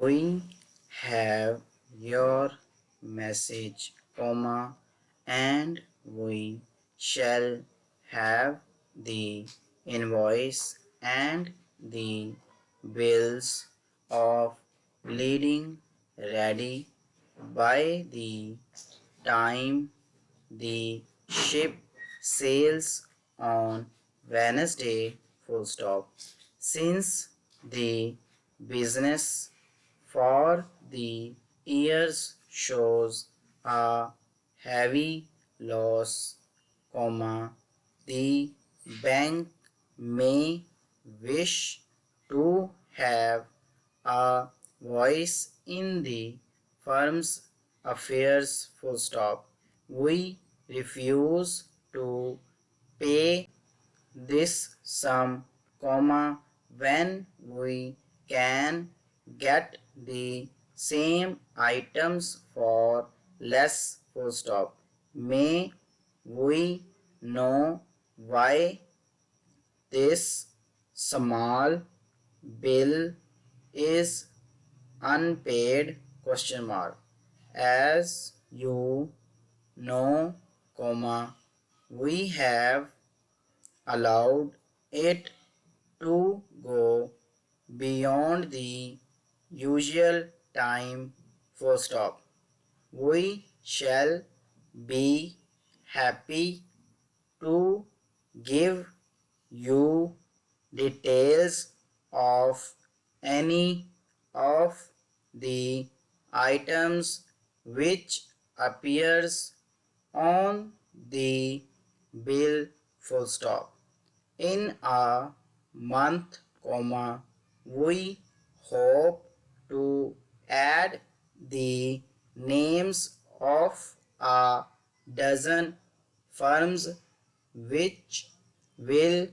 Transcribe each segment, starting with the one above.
We have your message, comma, and we shall have the invoice and the bills of lading ready by the time the ship sails on Wednesday, full stop. Since the business for the years shows a heavy loss, comma, the bank may wish to have a voice in the firm's affairs, full stop. We refuse to pay this sum, comma, when we can get the same items for less, full stop. May we know why this small bill is unpaid, question mark. As you know, comma, we have allowed it to go beyond the usual time, full stop. We shall be happy to give you details of any of the items which appears on the bill, full stop. In a month, comma, we hope to add the names of a dozen firms which will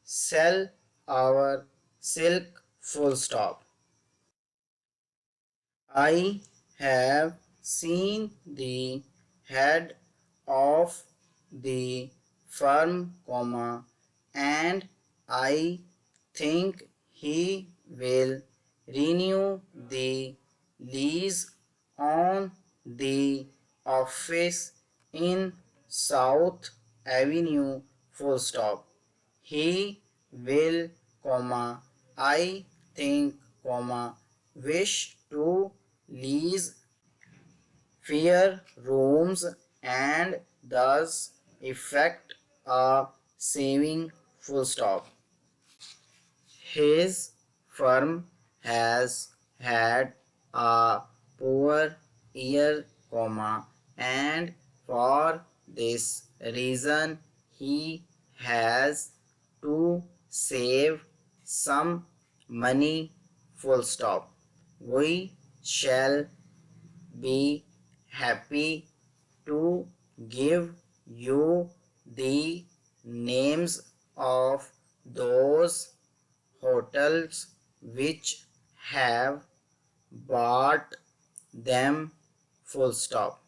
sell our silk, full stop. I have seen the head of the firm, comma, and I think he will renew the lease on the office in South Avenue, full stop. He will, comma, I think, comma, wish to lease fair rooms and thus effect a saving, full stop. His firm has had a poor year, comma, and for this reason he has to save some money, full stop. We shall be happy to give you the names of those hotels which have bought them, full stop.